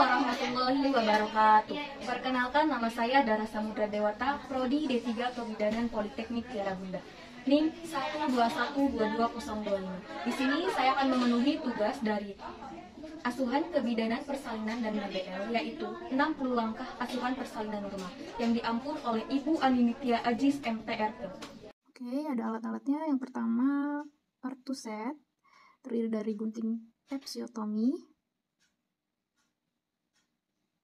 warahmatullahi wabarakatuh. Perkenalkan, nama saya Dara Samudra Dewata, Prodi D3 Kebidanan Politeknik Tiara Bunda. NIM 1212205. Di sini saya akan memenuhi tugas dari Asuhan Kebidanan Persalinan dan MBL, yaitu 60 langkah asuhan persalinan normal yang diampun oleh Ibu Anindya Aziz MPRT. Oke, ada alat-alatnya. Yang pertama, part to set, terdiri dari gunting episiotomi,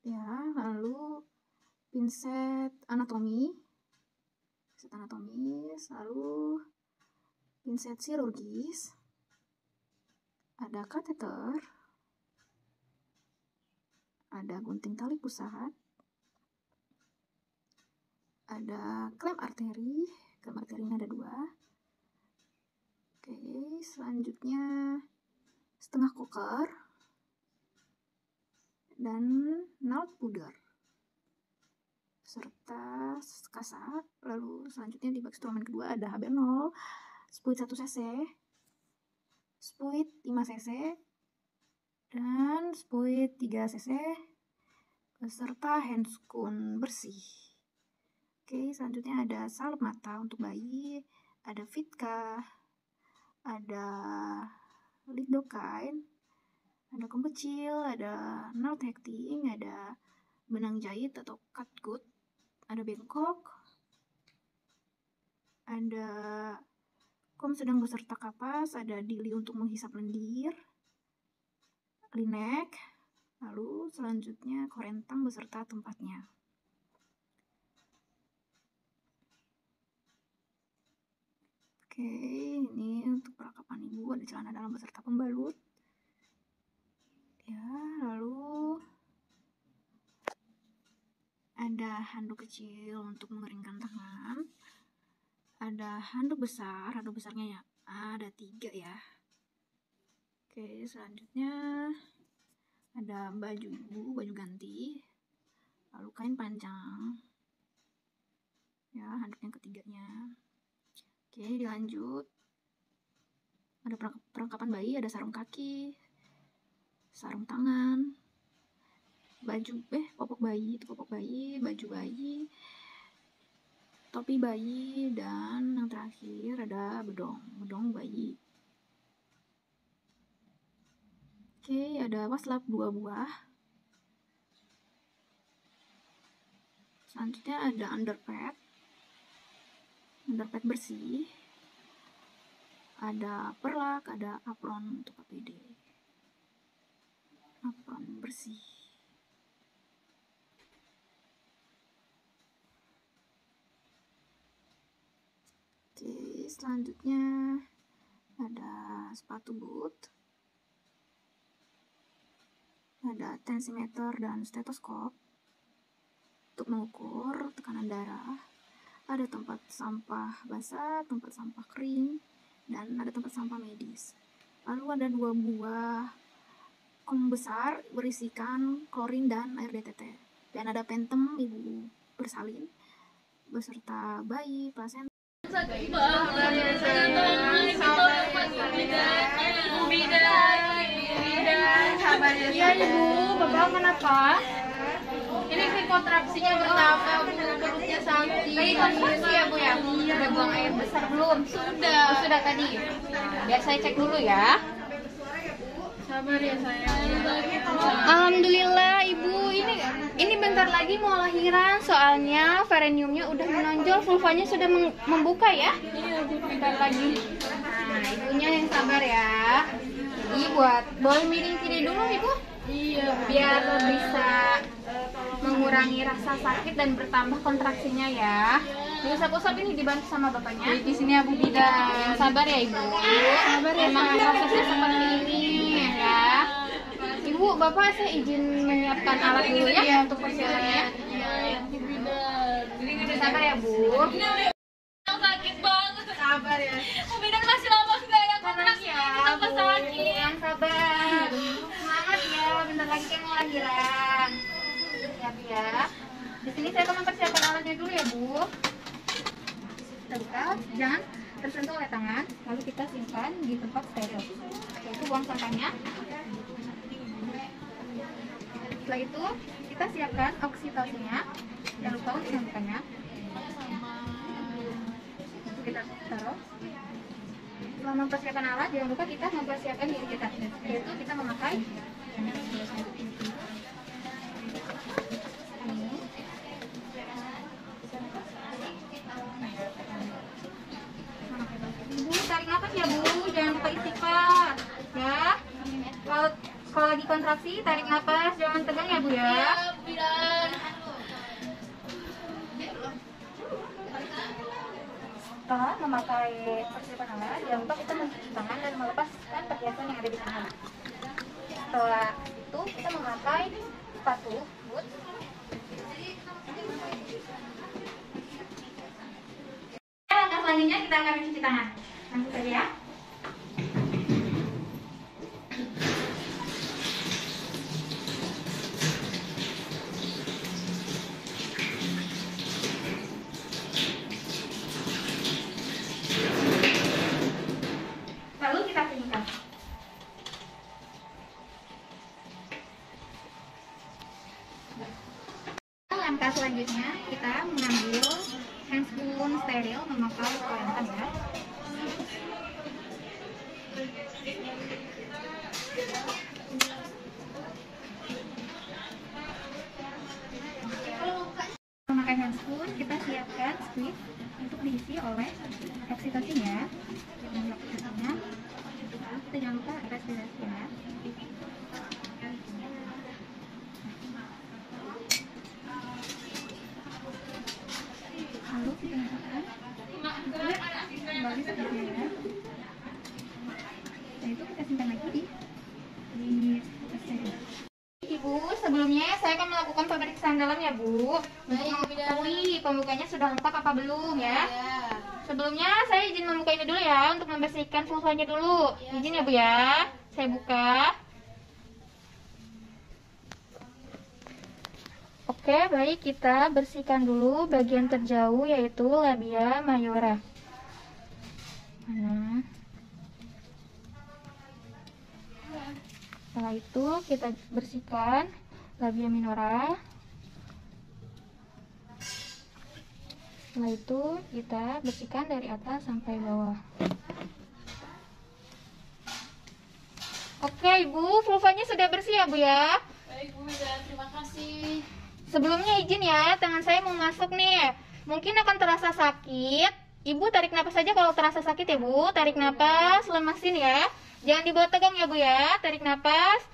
ya, lalu pinset anatomi, lalu pinset chirurgis, ada kateter, ada gunting tali pusat, ada klem arterinya ada 2. Oke, selanjutnya setengah koker dan nail powder serta kasak. Lalu selanjutnya di bak instrumen kedua ada HB0, spuit 1 cc, spuit 5 cc, dan spuit 3 cc beserta handscoon bersih. Oke, selanjutnya ada salep mata untuk bayi, ada Vitka, ada lidocaine, ada kecil, ada nail hacking, ada benang jahit atau catgut, ada bengkok, ada kom sedang beserta kapas, ada dili untuk menghisap lendir, linek, lalu selanjutnya korentang beserta tempatnya. Oke, ini untuk perlengkapan ibu, ada celana dalam beserta pembalut. Ya, lalu ada handuk kecil untuk mengeringkan tangan. Ada handuk besar, handuk besarnya ya ada 3 ya. Oke, selanjutnya ada baju ibu, baju ganti, lalu kain panjang. Ya, handuk yang ketiganya. Oke, dilanjut. Ada perlengkapan bayi, ada sarung kaki, sarung tangan, popok bayi, baju bayi, topi bayi, dan yang terakhir ada bedong bayi. Oke, ada waslap 2 buah. Selanjutnya ada underpad bersih, ada perlak, ada apron untuk APD, apron bersih. Oke, selanjutnya ada sepatu boot, ada tensimeter dan stetoskop untuk mengukur tekanan darah. Ada tempat sampah basah, tempat sampah kering, dan ada tempat sampah medis. Lalu ada 2 buah kom besar berisikan klorin dan air DTT. Dan ada pentem ibu bersalin beserta bayi, plasenta. Iya ibu, bapak kenapa? Ini kontraksinya bertambah, perutnya sakit. Tadi kontraksi ya bu ya? Udah buang air besar belum? Sudah. Oh, sudah tadi. Biar saya cek dulu ya. Sabar ya sayang. Alhamdulillah ibu, ini bentar lagi mau lahiran, soalnya perineumnya udah menonjol, vulvanya sudah membuka ya. Iya, bentar lagi. Nah, ibunya yang sabar ya. Jadi boleh miring kiri dulu ibu? Iya. Biar bisa mengurangi rasa sakit dan bertambah kontraksinya ya. Diusap-usap ini dibantu sama bapaknya. Di sini Abu Bidan. Sabar ya ibu. Sabar ya. Memang prosesnya seperti ini ya. Ibu, bapak saya izin menyiapkan alat dulu ya untuk persiapannya. Iya, Ibu Bidan. Sabar ya bu. Sakit banget. Sabar ya. Ibu Bidan masih lama enggak ya kontraksi ini tambah sakit. Yang sabar. Semangat ya, bentar lagi kayak mau lahiran. Siap ya. Di sini saya akan mempersiapkan alatnya dulu ya bu. Kita buka, jangan tersentuh oleh tangan, lalu kita simpan di tempat steril. Yaitu buang sampahnya. Setelah itu kita siapkan oksitosinya. Jangan lupa untuk menambahkannya. Kita taruh. Setelah mempersiapkan alat, jangan lupa kita mempersiapkan diri kita, yaitu kita memakai Bu, tarik nafas ya Bu, jangan lupa istighfar ya. Kalau lagi kontraksi, tarik nafas, jangan tegang ya Bu ya. Setelah memakai persiapan alat, jangan lupa kita mencuci tangan dan melepaskan perhiasan yang ada di tangan. Setelah itu kita memakai sepatu boot. Langkah selanjutnya kita akan mencuci tangan. Langsung saja ya. Lalu kita keringkan. Langkah selanjutnya kita mengambil handscoon steril memakai koyantan ya. Memakai handscoon kita siapkan squid untuk diisi oleh oksitosinya. Kita jangan lupa respirasi ya. Lalu kita masukkan kembali seperti ini. Setelah itu kita simpan lagi di steril. Ibu, sebelumnya saya akan melakukan pemeriksaan dalam ya Bu. Untuk mengetahui pembukanya sudah lengkap apa belum ya. Sebelumnya saya izin membuka ini dulu ya, untuk membersihkan vulvanya dulu. Izin ya Bu ya, saya buka. Oke, baik, kita bersihkan dulu bagian terjauh yaitu labia mayora. Mana? Setelah itu kita bersihkan labia minora. Setelah itu kita bersihkan dari atas sampai bawah. Oke Ibu, vulvanya sudah bersih ya Bu ya. Baik Bu Mida, terima kasih. Sebelumnya izin ya, tangan saya mau masuk nih. Mungkin akan terasa sakit. Ibu tarik napas saja kalau terasa sakit ya Bu. Tarik napas, lemasin ya. Jangan dibawa tegang ya Bu ya. Tarik napas.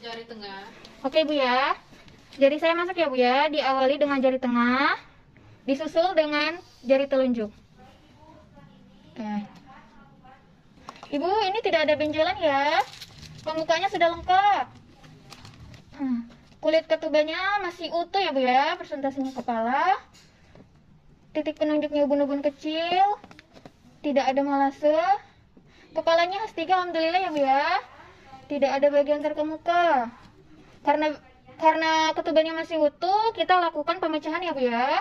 Jari tengah. Oke Bu ya. Jari saya masuk ya Bu ya. Diawali dengan jari tengah, disusul dengan jari telunjuk. Oke. Ibu, ini tidak ada benjolan ya. Pembukanya sudah lengkap. Kulit ketubannya masih utuh ya Bu ya. Presentasinya kepala. Titik penunjuknya ubun-ubun kecil. Tidak ada molase. Kepalanya H3 alhamdulillah ya Bu ya. Tidak ada bagian terkemuka. Karena ketubannya masih utuh, kita lakukan pemecahan ya Bu ya.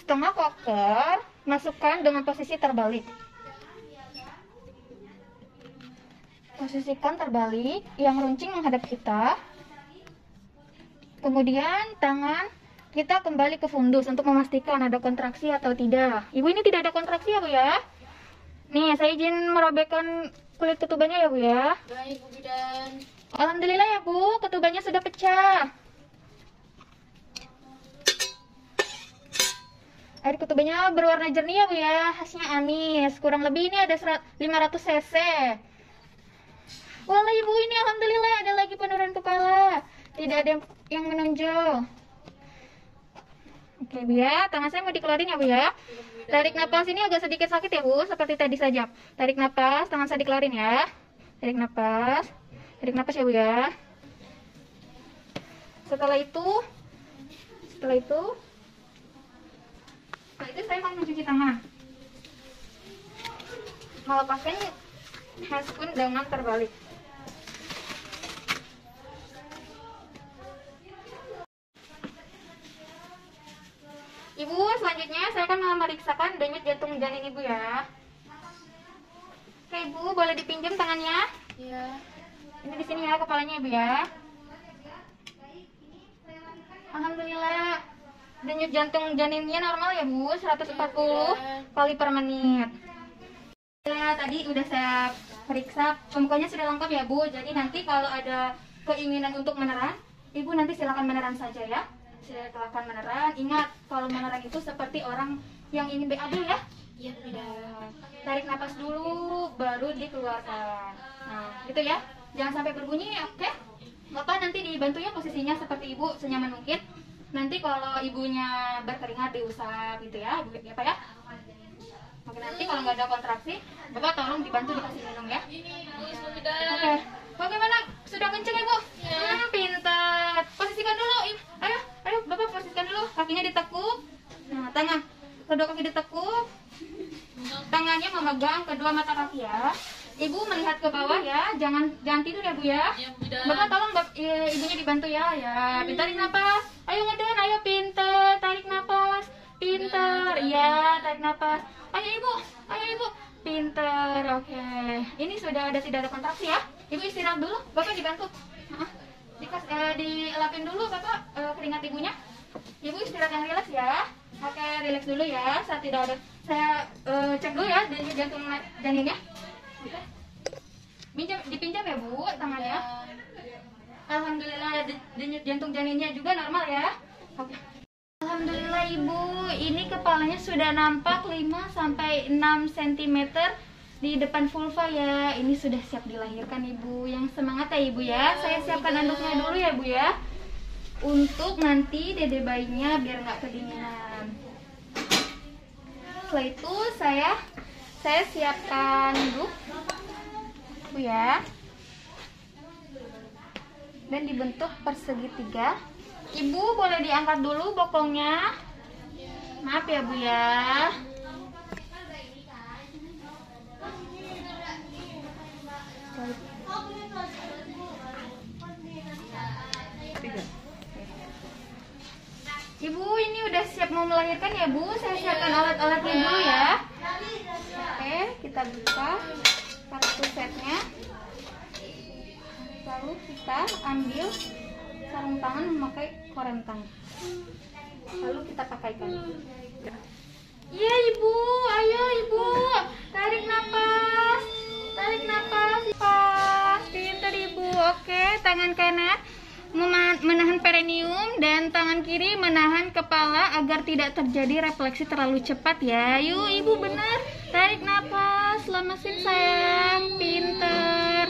Setengah koker, masukkan dengan posisi terbalik. Posisikan terbalik, yang runcing menghadap kita. Kemudian tangan kita kembali ke fundus untuk memastikan ada kontraksi atau tidak. Ibu, ini tidak ada kontraksi ya Bu ya. Nih, saya izin merobekkan kulit ketubannya ya Bu ya. Baik Bu Bidan. Alhamdulillah ya Bu, ketubannya sudah pecah. Air ketubannya berwarna jernih ya Bu ya, khasnya amis. Kurang lebih ini ada 500 cc. Wallah Ibu, ini alhamdulillah ada lagi penurunan kepala. Tidak ada yang menonjol. Oke Bu ya, tangan saya mau dikeluarin ya Bu ya. Tarik napas, ini agak sedikit sakit ya Bu, seperti tadi saja. Tarik napas, tangan saya dikeluarin ya. Tarik napas ya Bu ya. Setelah itu saya akan mencuci tangan. Melepaskan handscoon dengan terbalik. Ibu, selanjutnya saya akan memeriksakan denyut jantung janin Ibu ya. Ibu, boleh dipinjam tangannya? Iya. Ini di sini ya kepalanya Ibu ya. Alhamdulillah. Denyut jantung janinnya normal ya Bu, 140 kali per menit. Ya, tadi udah saya periksa, pemukanya sudah lengkap ya Bu. Jadi nanti kalau ada keinginan untuk meneran, Ibu nanti silakan meneran saja ya. Silakan meneran. Ingat, kalau meneran itu seperti orang yang ingin BAB ya. Iya, tarik napas dulu, baru dikeluarkan. Nah, gitu ya. Jangan sampai berbunyi, oke? Bapak nanti dibantu ya posisinya seperti Ibu senyaman mungkin. Nanti kalau ibunya berkeringat diusap gitu ya, Bu, ya Pak ya. Oke, nanti kalau nggak ada kontraksi, Bapak tolong dibantu dikasih minum ya. Oke. Bagaimana? Sudah kenceng ya Bu? Pintar. Posisikan dulu. Ayo, Bapak posisikan dulu. Kakinya ditekuk. Nah, tangan. Kedua kaki ditekuk. Tangannya memegang kedua mata kaki ya. Ibu melihat ke bawah ya. Jangan tidur ya Bu ya. Bapak tolong ibunya dibantu ya. Ya, tarik napas. Ayo ngeden, ayo pintar. Tarik napas. Pintar. Iya, tarik napas. Ayo Ibu, pinter. Oke, ini sudah tidak ada kontraksi ya. Ibu istirahat dulu, Bapak dibantu. Dilapin dulu Bapak keringat ibunya. Ibu istirahat yang rileks ya. Oke, rileks dulu ya. Saat tidak ada, saya cek dulu ya denyut jantung janinnya. Oke. Dipinjam ya Bu tangannya. Alhamdulillah denyut jantung janinnya juga normal ya. Oke. Alhamdulillah Ibu, ini kepalanya sudah nampak 5-6 cm di depan vulva ya. Ini sudah siap dilahirkan Ibu. Yang semangat ya Ibu ya. Saya siapkan anduknya dulu ya Bu ya. Untuk nanti dede bayinya biar nggak kedinginan. Setelah itu saya siapkan anduk Bu ya. Dan dibentuk persegi 3. Ibu boleh diangkat dulu bokongnya. Maaf ya Bu ya. Ibu ini udah siap mau melahirkan ya Bu. Saya siapkan alat-alatnya dulu ya. Oke, kita buka kartu setnya. Lalu kita ambil sarung tangan memakai korem tangan. Lalu kita pakaikan. Iya Ibu, ayo Ibu. Tarik napas. Pas. Pintar Ibu. Oke, tangan kanan menahan perineum dan tangan kiri menahan kepala agar tidak terjadi refleksi terlalu cepat ya. Yuk Ibu benar. Tarik napas, lemesin sayang. Pintar.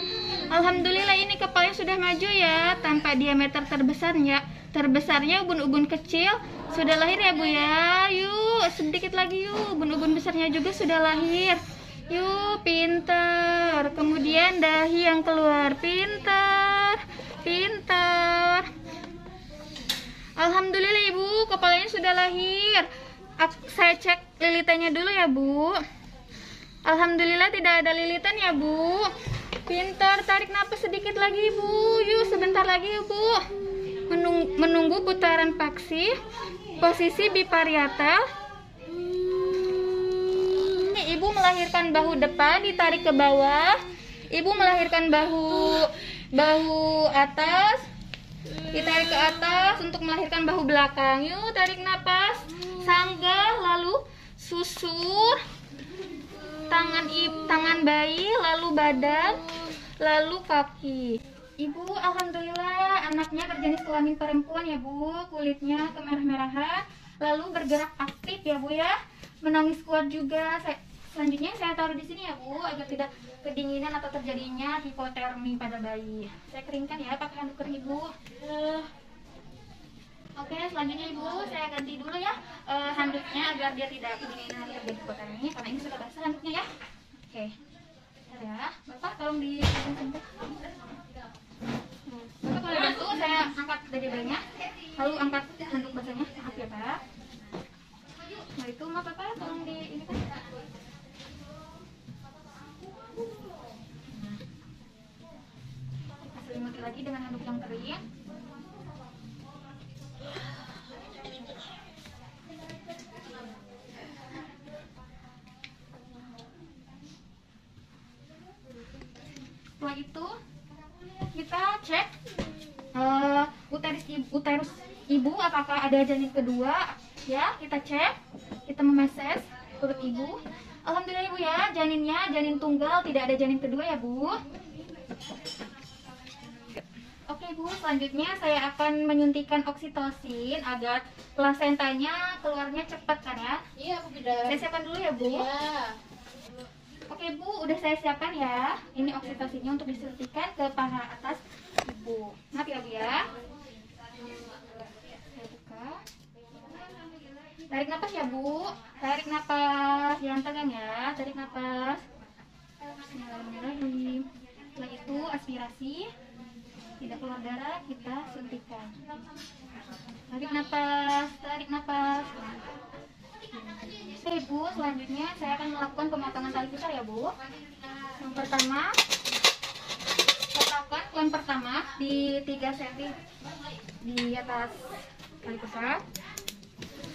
Alhamdulillah ini kepalanya sudah maju ya, tanpa diameter terbesarnya ubun-ubun kecil sudah lahir ya Bu ya. Yuk sedikit lagi yuk, ubun-ubun besarnya juga sudah lahir. Yuk pinter. Kemudian dahi yang keluar, pinter. Alhamdulillah Ibu, kepalanya sudah lahir. Saya cek lilitannya dulu ya Bu. Alhamdulillah tidak ada lilitan ya Bu. Pintar, tarik napas sedikit lagi Bu. Yuk sebentar lagi Bu. Menunggu putaran paksi. Posisi biparietal. Ibu melahirkan bahu depan, ditarik ke bawah. Ibu melahirkan bahu atas, ditarik ke atas untuk melahirkan bahu belakang. Yuk tarik napas. Sanggah, lalu susur. Tangan bayi, lalu badan, lalu kaki. Ibu, alhamdulillah anaknya berjenis kelamin perempuan ya Bu. Kulitnya kemerah-merahan, lalu bergerak aktif ya Bu ya. Menangis kuat juga. Selanjutnya saya taruh di sini ya Bu, agar tidak kedinginan atau terjadinya hipotermi pada bayi. Saya keringkan ya pakai handuk kering Ibu. Oke, selanjutnya Ibu, saya ganti dulu ya handuknya agar dia tidak kedinginan terjadi hipotermi, karena ini sudah basah handuknya ya. Oke, ya, Bapak tolong di Bapak boleh bantu saya angkat dede bayinya, lalu angkat handuk basahnya. Maaf ya Pak. Nah itu maaf Bapak, tolong di ini kan. Selimuti lagi dengan handuk yang kering. Setelah itu kita cek uterus ibu apakah ada janin kedua ya. Kita cek, kita memeses perut ibu. Alhamdulillah ibu ya, janinnya janin tunggal, tidak ada janin kedua ya bu. Oke bu, selanjutnya saya akan menyuntikkan oksitosin agar plasentanya keluarnya cepat kan ya. Iya bu, tidak. Saya siapkan dulu ya bu. Iya. Oke bu, udah saya siapkan ya. Ini oksitosinnya untuk disuntikan ke paha atas ibu. Maaf ya bu ya. Saya buka. Tarik napas ya bu. Tarik napas, jangan tegang ya. Tarik napas. Bismillahirrahmanirrahim. Setelah itu aspirasi. Tidak keluar darah, kita suntikan. Tarik napas, tarik napas. Oke bu, selanjutnya saya akan melakukan pemotongan tali pusar ya bu. Yang pertama, letakkan klem pertama di 3 cm di atas tali pusar.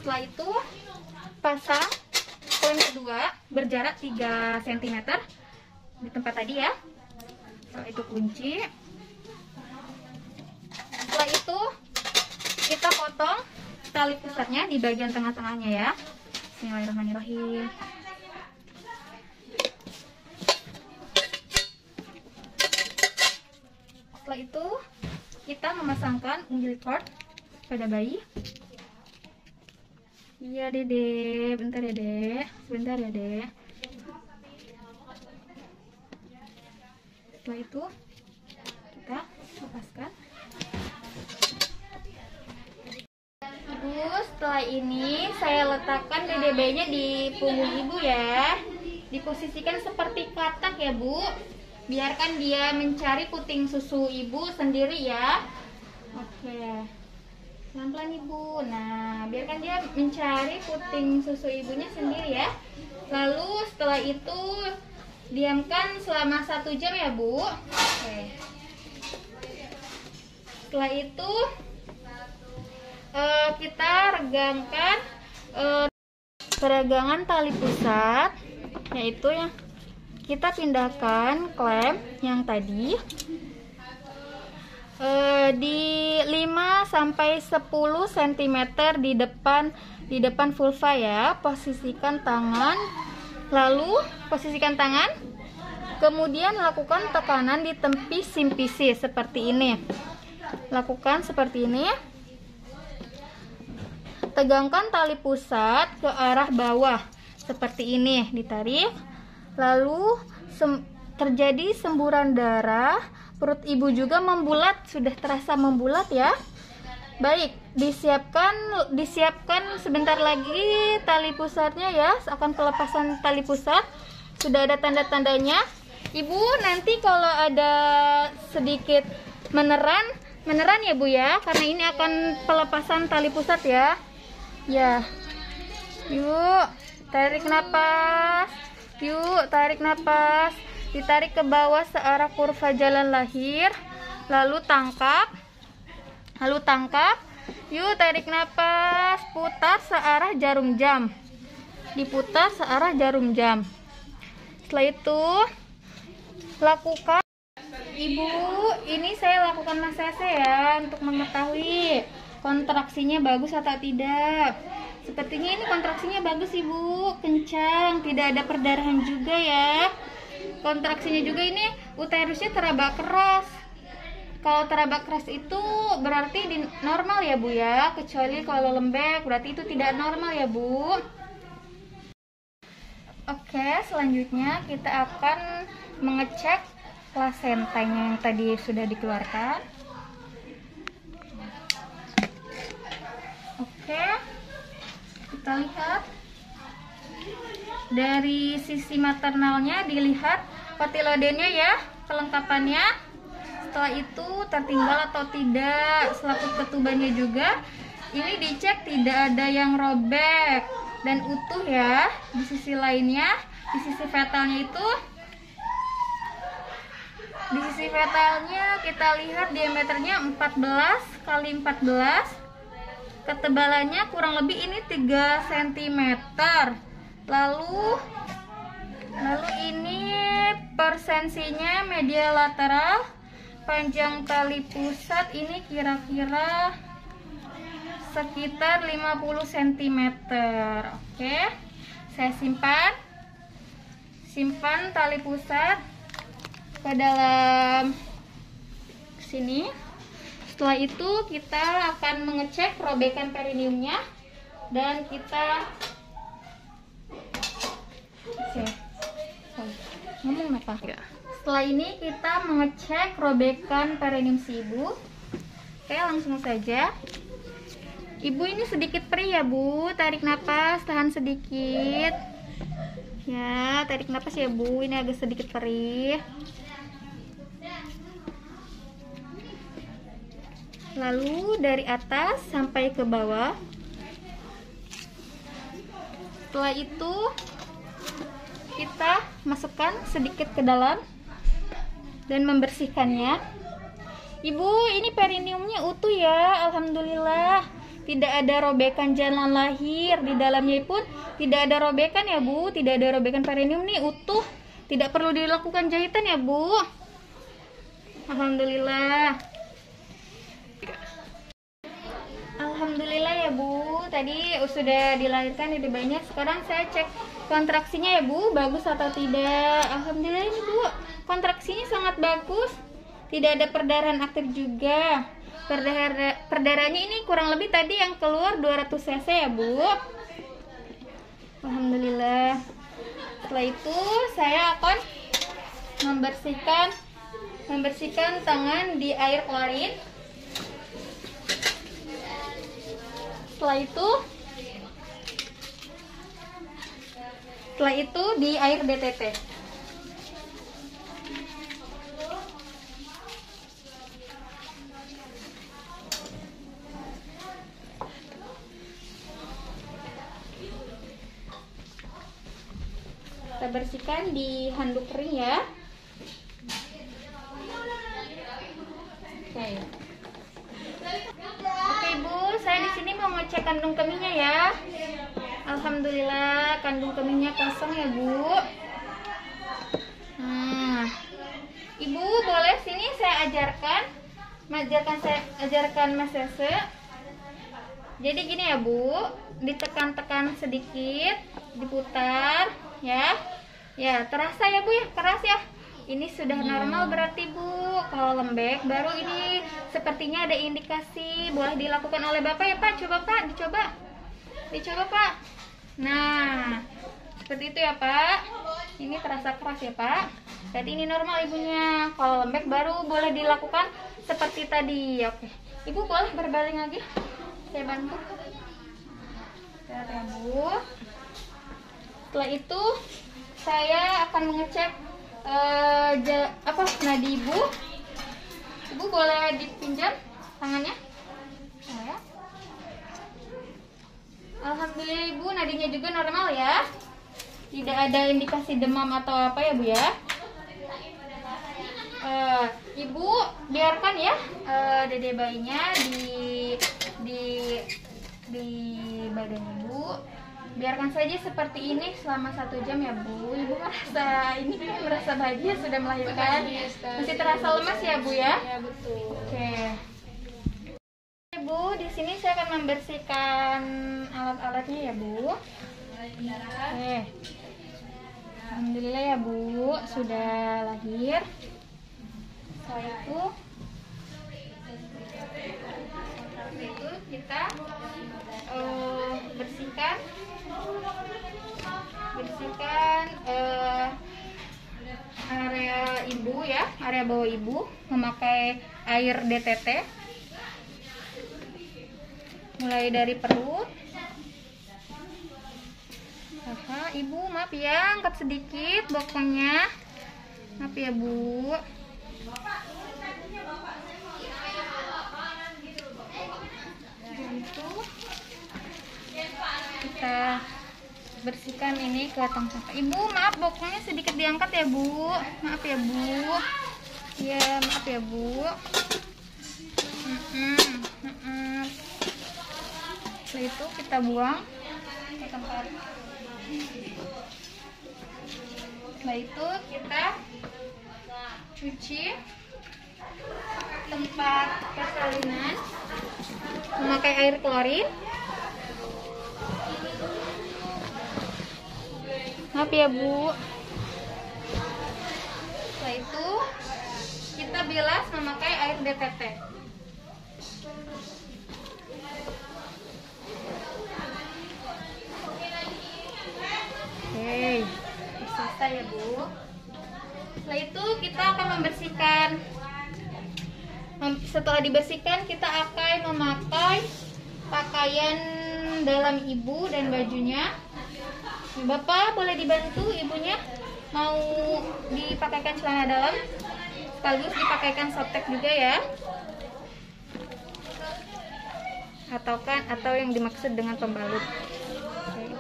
Setelah itu pasang klem kedua berjarak 3 cm di tempat tadi ya. Setelah itu kunci. Setelah itu kita potong tali pusarnya di bagian tengah-tengahnya ya. Bismillahirrahmanirrahim. Setelah itu kita memasangkan umbilical cord pada bayi. Iya dede, bentar ya dek, sebentar ya dek. Setelah itu kita lepaskan. Ibu, setelah ini saya letakkan dede bayinya di punggung ibu ya. Diposisikan seperti katak ya bu. Biarkan dia mencari puting susu ibu sendiri ya. Oke, pelan-pelan ibu. Nah, biarkan dia mencari puting susu ibunya sendiri ya. Lalu setelah itu diamkan selama 1 jam ya bu. Oke. Setelah itu kita regangkan peregangan tali pusat, yaitu yang kita pindahkan klem yang tadi di 5-10 cm di depan vulva ya. Posisikan tangan, lalu posisikan tangan, kemudian lakukan tekanan di tepi simpisi seperti ini. Lakukan seperti ini. Tegangkan tali pusat ke arah bawah seperti ini, ditarik. Lalu terjadi semburan darah. Perut ibu juga membulat, sudah terasa membulat ya. Baik, disiapkan sebentar lagi tali pusatnya ya. Akan pelepasan tali pusat. Sudah ada tanda-tandanya. Ibu nanti kalau ada sedikit meneran ya bu ya, karena ini akan pelepasan tali pusat ya. Ya, yuk tarik napas, yuk tarik napas, ditarik ke bawah searah kurva jalan lahir, lalu tangkap, yuk tarik napas, putar searah jarum jam, diputar searah jarum jam. Setelah itu lakukan, ibu, ini saya lakukan massage ya untuk mengetahui kontraksinya bagus atau tidak. Sepertinya ini kontraksinya bagus ibu, kencang, tidak ada perdarahan juga ya. Kontraksinya juga ini uterusnya teraba keras. Kalau teraba keras itu berarti normal ya bu ya, kecuali kalau lembek berarti itu tidak normal ya bu. Oke, selanjutnya kita akan mengecek plasentanya yang tadi sudah dikeluarkan. Oke, kita lihat dari sisi maternalnya, dilihat kotilodennya ya, kelengkapannya. Setelah itu tertinggal atau tidak selaput ketubannya juga. Ini dicek tidak ada yang robek dan utuh ya. Di sisi lainnya, di sisi fetalnya itu, di sisi fetalnya kita lihat diameternya 14 x 14. Ketebalannya kurang lebih ini 3 cm. Lalu ini torsensinya medial lateral, panjang tali pusat ini kira-kira sekitar 50 cm. Oke, saya simpan tali pusat ke dalam sini. Setelah itu kita akan mengecek robekan perineumnya dan kita ngomong apa? Setelah ini kita mengecek robekan perineum si ibu. Oke, langsung saja. Ibu ini sedikit perih ya Bu, tarik napas, tahan sedikit. Ya, tarik napas ya Bu, ini agak sedikit perih. Lalu dari atas sampai ke bawah. Setelah itu kita masukkan sedikit ke dalam dan membersihkannya. Ibu, ini perineumnya utuh ya, alhamdulillah. Tidak ada robekan jalan lahir, di dalamnya pun tidak ada robekan ya Bu, tidak ada robekan perineum nih, utuh. Tidak perlu dilakukan jahitan ya Bu. Alhamdulillah. Alhamdulillah ya Bu, tadi sudah dilahirkan ide bayinya. Sekarang saya cek kontraksinya ya Bu, bagus atau tidak. Alhamdulillah ini Bu, kontraksinya sangat bagus. Tidak ada perdarahan aktif juga. Perdarahannya ini kurang lebih tadi yang keluar 200 cc ya Bu. Alhamdulillah. Setelah itu saya akan membersihkan tangan di air klorin. Setelah itu di air DTT. Kita bersihkan di handuk kering ya. Oke. Oke Bu, saya di sini mau ngecek kandung kemihnya ya. Alhamdulillah kandung kemihnya kosong ya Bu. Nah, Ibu boleh sini saya ajarkan Mas Sese. Jadi gini ya Bu, ditekan-tekan sedikit, diputar ya. Ya, terasa ya Bu ya, keras ya. Ini sudah normal berarti Bu. Kalau lembek baru ini sepertinya ada indikasi boleh dilakukan oleh Bapak ya Pak. Coba Pak, dicoba Pak. Nah, seperti itu ya Pak. Ini terasa keras ya Pak. Jadi ini normal ibunya. Kalau lembek baru boleh dilakukan seperti tadi. Oke, Ibu boleh berbaring lagi. Saya bantu. Ya Bu. Setelah itu saya akan mengecek nadi Ibu. Ibu boleh dipinjam tangannya. Nah, ya. Alhamdulillah Ibu, nadinya juga normal ya. Tidak ada indikasi demam atau apa ya Bu ya. Ibu biarkan ya dede bayinya di badan Ibu. Biarkan saja seperti ini selama 1 jam ya Bu. Ibu merasa bahagia sudah melahirkan. Masih terasa lemas ya Bu ya? Ya betul. Oke. Bu, di sini saya akan membersihkan alat-alatnya ya Bu. Oke. Alhamdulillah ya Bu, sudah lahir. Setelah itu kita bersihkan area ibu ya, area bawah ibu memakai air DTT. Mulai dari perut. Ibu maaf ya, angkat sedikit bokongnya. Maaf ya Bu. Itu kita bersihkan ini ke tong sampah. Ibu maaf bokongnya sedikit diangkat ya Bu. Maaf ya Bu. Ya maaf ya Bu. Setelah itu kita buang ke tempat. Setelah itu kita cuci tempat persalinan memakai air klorin. Maaf ya Bu. Setelah itu kita bilas memakai air DTT. Oke, selesai ya Bu. Setelah itu kita akan membersihkan. Setelah dibersihkan kita akan memakai pakaian dalam ibu dan bajunya. Bapak boleh dibantu ibunya, mau dipakaikan celana dalam sekaligus dipakaikan softtek juga ya, atau yang dimaksud dengan pembalut. Oke.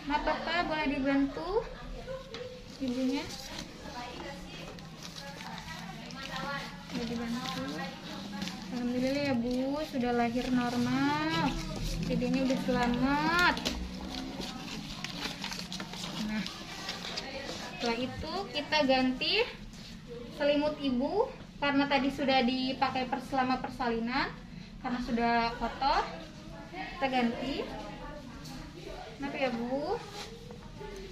Nah Bapak boleh dibantu ibunya, boleh dibantu. Alhamdulillah ya Bu, sudah lahir normal. Dedenya udah selamat. Nah, setelah itu kita ganti selimut ibu karena tadi sudah dipakai selama persalinan, karena sudah kotor. Kita ganti. Kenapa ya Bu?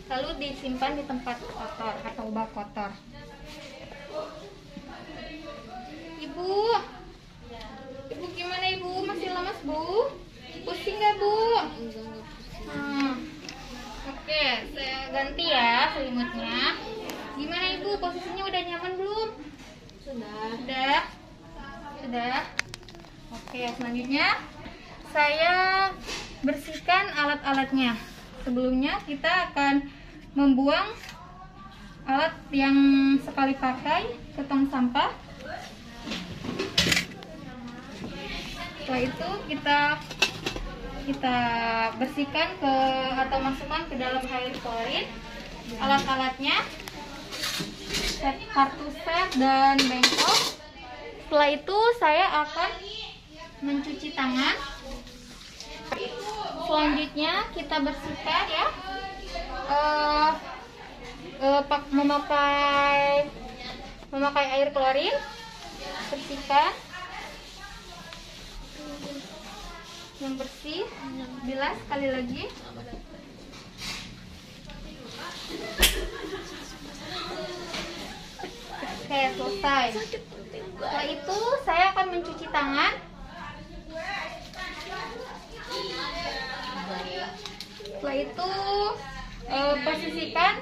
Lalu disimpan di tempat kotor atau bak kotor. Ibu gimana Ibu? Masih lemas Bu? Pusing nggak Bu? Oke, saya ganti ya selimutnya. Gimana Ibu? Posisinya udah nyaman belum? Sudah. Oke, selanjutnya saya bersihkan alat-alatnya. Sebelumnya kita akan membuang alat yang sekali pakai ke tong sampah. Setelah itu kita bersihkan atau masukkan ke dalam air klorin alat-alatnya, kartu set dan bengkok. Setelah itu saya akan mencuci tangan. Selanjutnya kita bersihkan ya, memakai air klorin, bersihkan yang bersih, bilas sekali lagi. Oke, selesai. Setelah itu saya akan mencuci tangan. Setelah itu posisikan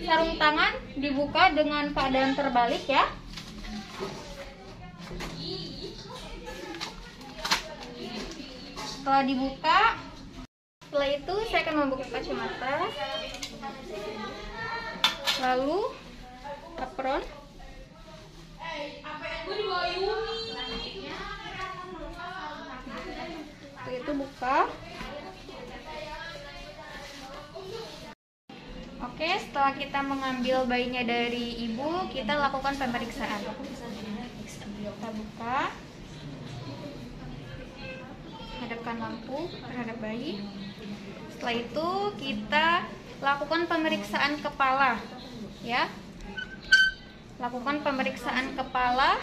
sarung tangan dibuka dengan keadaan terbalik ya. Setelah dibuka, setelah itu saya akan membuka kacamata, lalu apron. Setelah itu buka. Oke, setelah kita mengambil bayinya dari ibu, kita lakukan pemeriksaan. Kita buka, hadapkan lampu terhadap bayi. Setelah itu kita lakukan pemeriksaan kepala, ya. Lakukan pemeriksaan kepala,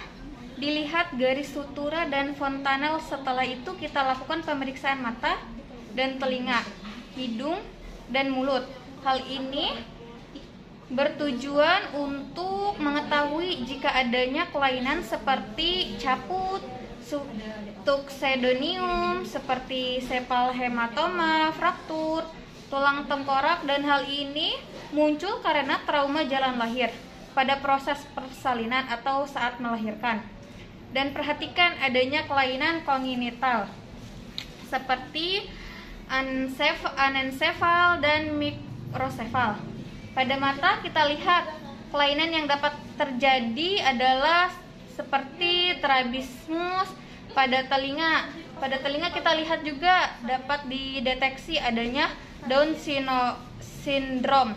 dilihat garis sutura dan fontanel. Setelah itu kita lakukan pemeriksaan mata dan telinga, hidung dan mulut. Hal ini bertujuan untuk mengetahui jika adanya kelainan seperti caput, tuxedonium, seperti sepal hematoma, fraktur, tulang tengkorak, dan hal ini muncul karena trauma jalan lahir pada proses persalinan atau saat melahirkan. Dan perhatikan adanya kelainan kongenital seperti anencefal dan mikrosefal. Pada mata kita lihat kelainan yang dapat terjadi adalah seperti strabismus. Pada telinga kita lihat juga dapat dideteksi adanya Down syndrome.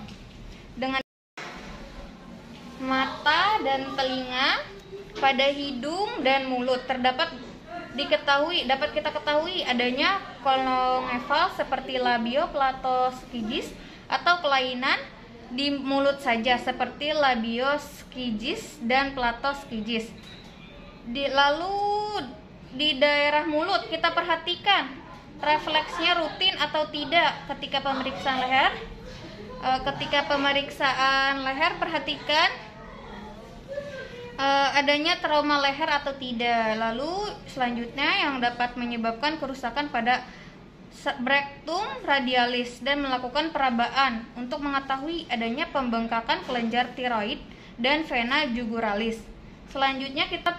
Dengan mata dan telinga, pada hidung dan mulut dapat kita ketahui adanya kolongeval seperti labioplatoskigis atau kelainan di mulut saja seperti labioskijis dan platoskijis. Lalu di daerah mulut kita perhatikan refleksnya rutin atau tidak ketika pemeriksaan leher. Ketika pemeriksaan leher perhatikan adanya trauma leher atau tidak. Lalu selanjutnya yang dapat menyebabkan kerusakan pada rectum radialis dan melakukan perabaan untuk mengetahui adanya pembengkakan kelenjar tiroid dan vena juguralis. Selanjutnya kita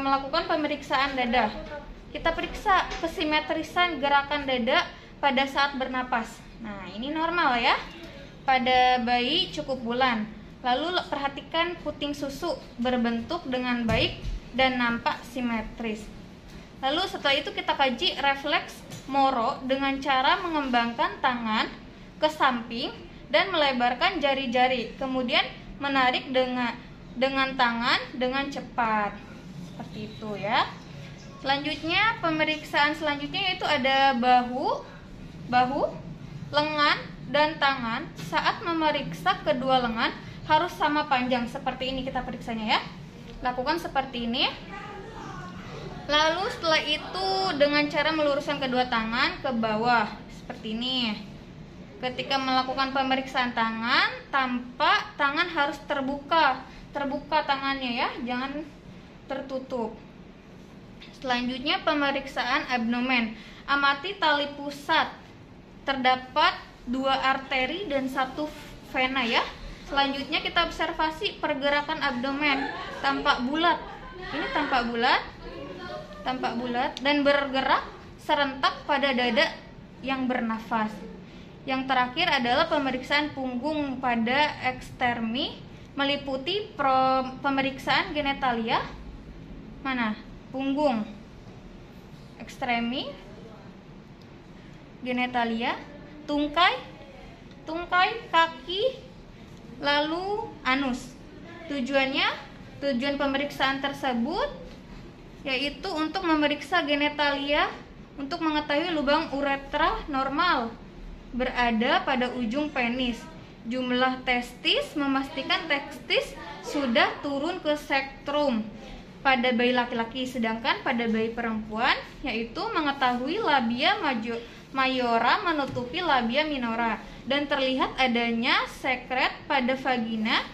melakukan pemeriksaan dada. Kita periksa kesimetrisan gerakan dada pada saat bernapas. Nah, ini normal ya. Pada bayi cukup bulan. Lalu perhatikan puting susu berbentuk dengan baik dan nampak simetris. Lalu setelah itu kita kaji refleks Moro dengan cara mengembangkan tangan ke samping dan melebarkan jari-jari. Kemudian menarik dengan tangan dengan cepat. Seperti itu ya. Selanjutnya pemeriksaan selanjutnya yaitu ada bahu, lengan dan tangan. Saat memeriksa kedua lengan harus sama panjang seperti ini kita periksanya ya. Lakukan seperti ini. Lalu setelah itu dengan cara meluruskan kedua tangan ke bawah seperti ini. Ketika melakukan pemeriksaan tangan, tampak tangan harus terbuka tangannya ya, jangan tertutup. Selanjutnya pemeriksaan abdomen. Amati tali pusat. Terdapat 2 arteri dan 1 vena ya. Selanjutnya kita observasi pergerakan abdomen, tampak bulat. Ini tampak bulat dan bergerak serentak pada dada yang bernafas. Yang terakhir adalah pemeriksaan punggung pada ekstermi, meliputi pemeriksaan genitalia. Mana? Punggung, ekstremi, genitalia, tungkai, kaki, lalu anus. Tujuan pemeriksaan tersebut yaitu untuk memeriksa genitalia untuk mengetahui lubang uretra normal berada pada ujung penis. Jumlah testis, memastikan testis sudah turun ke sektrum pada bayi laki-laki, sedangkan pada bayi perempuan yaitu mengetahui labia mayora menutupi labia minora dan terlihat adanya sekret pada vagina.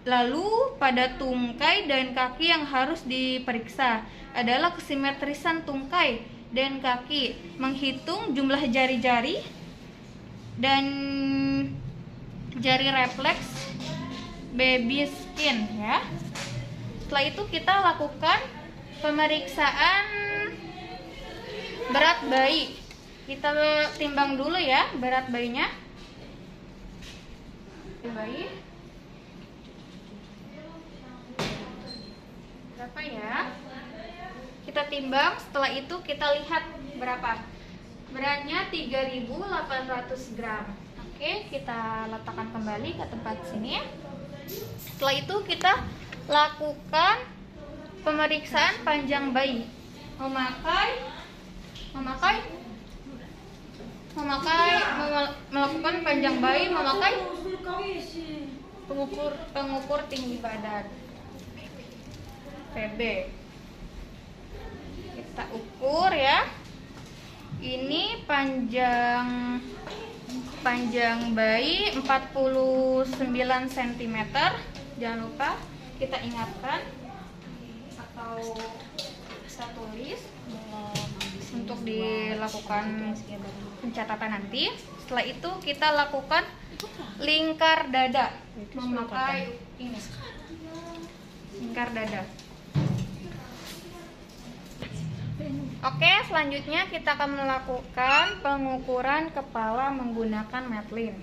Lalu pada tungkai dan kaki yang harus diperiksa adalah kesimetrisan tungkai dan kaki, menghitung jumlah jari-jari dan jari refleks baby skin ya. Setelah itu kita lakukan pemeriksaan berat bayi. Kita timbang dulu ya berat bayinya. Bayi berapa ya? Kita timbang, setelah itu kita lihat berapa. Beratnya 3.800 gram. Oke, kita letakkan kembali ke tempat sini ya. Setelah itu kita lakukan pemeriksaan panjang bayi. Melakukan panjang bayi memakai pengukur tinggi badan. PB. Kita ukur ya. Ini panjang bayi 49 cm. Jangan lupa kita ingatkan atau kita tulis untuk dilakukan pencatatan nanti. Setelah itu kita lakukan lingkar dada memakai ini. Lingkar dada. Oke, selanjutnya kita akan melakukan pengukuran kepala menggunakan Matlin.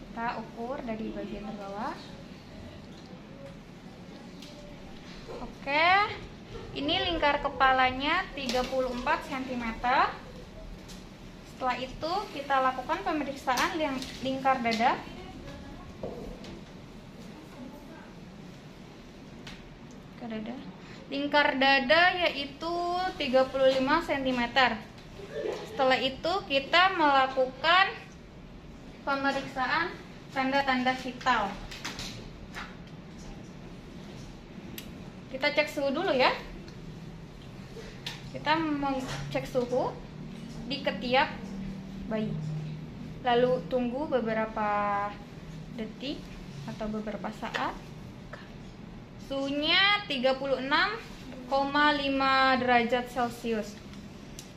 Kita ukur dari bagian terbawah. Oke, ini lingkar kepalanya 34 cm. Setelah itu kita lakukan pemeriksaan lingkar dada. Lingkar dada yaitu 35 cm. Setelah itu kita melakukan pemeriksaan tanda-tanda vital. Kita cek suhu dulu ya. Kita mengecek suhu di ketiak bayi. Lalu tunggu beberapa detik atau beberapa saat. Suhunya 36,5 derajat Celcius.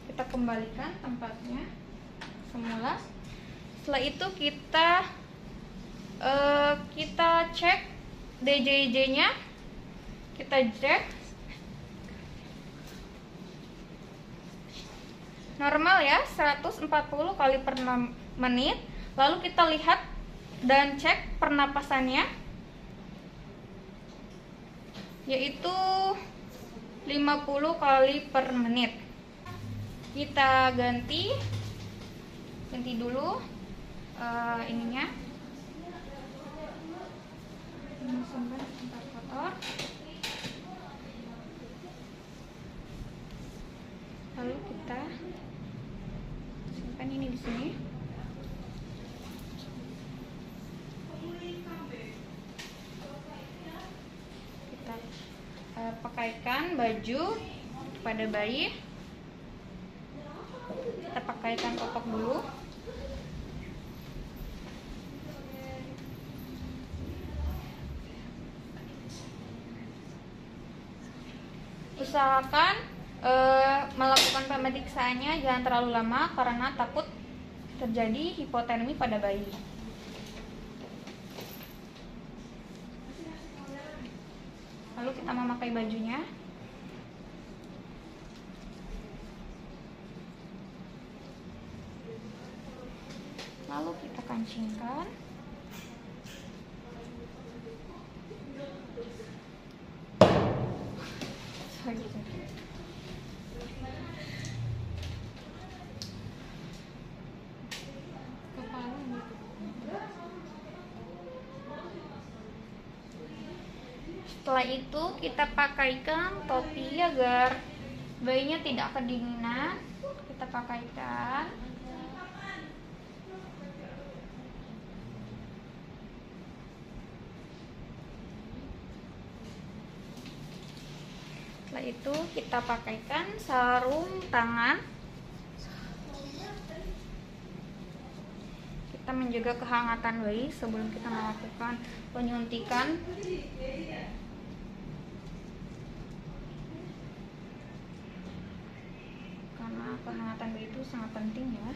Kita kembalikan tempatnya semula. Setelah itu kita cek DJJ-nya. Kita cek normal ya, 140 kali per menit. Lalu kita lihat dan cek pernapasannya, yaitu 50 kali per menit. Kita ganti dulu ininya. Ini simpan tempat kotor. Lalu kita simpan ini di sini. Kita pakaikan baju pada bayi. Kita pakaikan popok dulu. Usahakan melakukan pemeriksaannya jangan terlalu lama karena takut terjadi hipotermi pada bayi. Lalu kita memakai bajunya. Lalu kita kancingkan. Setelah itu kita pakaikan topi agar bayinya tidak kedinginan. Kita pakaikan. Setelah itu kita pakaikan sarung tangan. Kita menjaga kehangatan bayi sebelum kita melakukan penyuntikan. Karena kehangatan bayi itu sangat penting ya.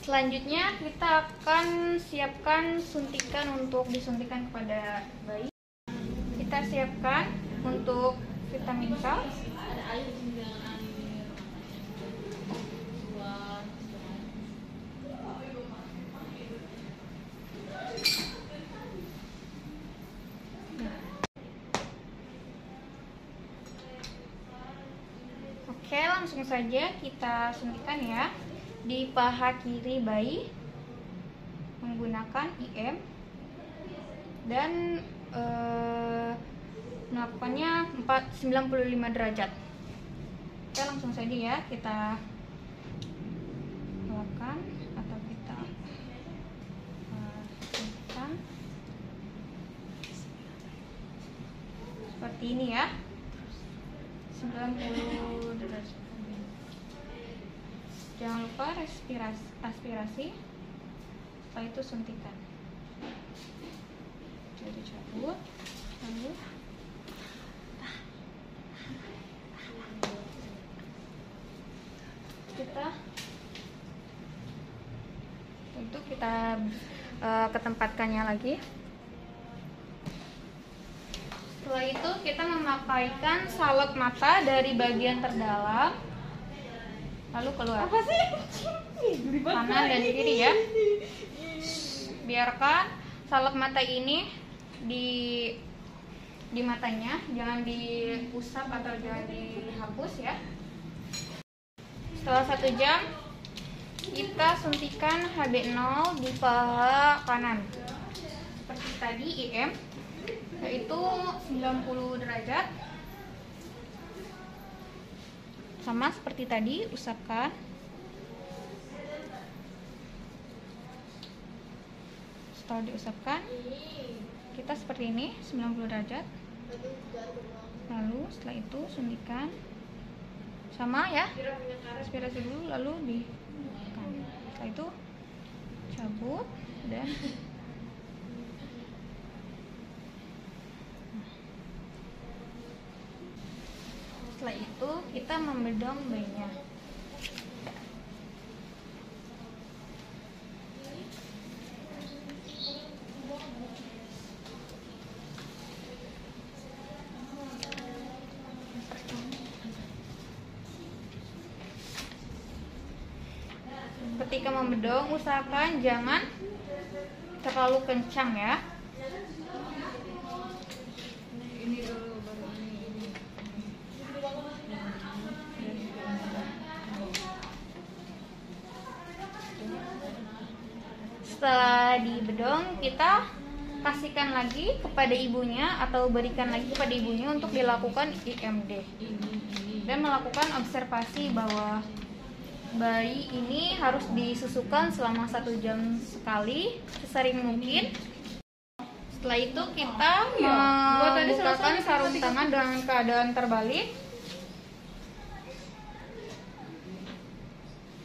Selanjutnya kita akan siapkan suntikan untuk disuntikan kepada bayi. Kita siapkan untuk vitamin K. Oke, langsung saja kita suntikan ya. Di paha kiri bayi menggunakan IM dan melakukannya 95 derajat. Oke, langsung saja ya kita lakukan atau kita suntikan seperti ini ya, 90 derajat. Jangan lupa aspirasi. Setelah itu suntikan. Jadi cabut. Lalu kita ketempatkannya lagi. Setelah itu kita memakaikan salep mata dari bagian terdalam. Lalu keluar. Apa sih? Kanan dan kiri ya. Biarkan salep mata ini di matanya, jangan diusap atau jangan dihapus ya. Setelah 1 jam kita suntikan HB0 di paha kanan seperti tadi IM, yaitu 90 derajat. Sama seperti tadi, usapkan. Setelah diusapkan, kita seperti ini 90 derajat. Lalu setelah itu suntikan. Sama ya, aspirasi dulu lalu di. Setelah itu cabut dan setelah itu kita membedong bayinya. Ketika membedong, usahakan jangan terlalu kencang ya. Setelah dibedong, kita kasihkan lagi kepada ibunya atau berikan lagi kepada ibunya untuk dilakukan IMD dan melakukan observasi bahwa bayi ini harus disusukan selama 1 jam sekali, sesering mungkin. Setelah itu kita membukakan sarung tangan dengan keadaan terbalik.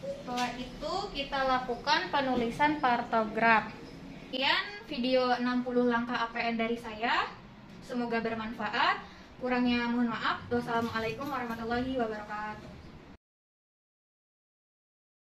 Setelah itu kita lakukan penulisan partograf. Sekian video 60 langkah APN dari saya. Semoga bermanfaat. Kurangnya mohon maaf. Wassalamualaikum warahmatullahi wabarakatuh.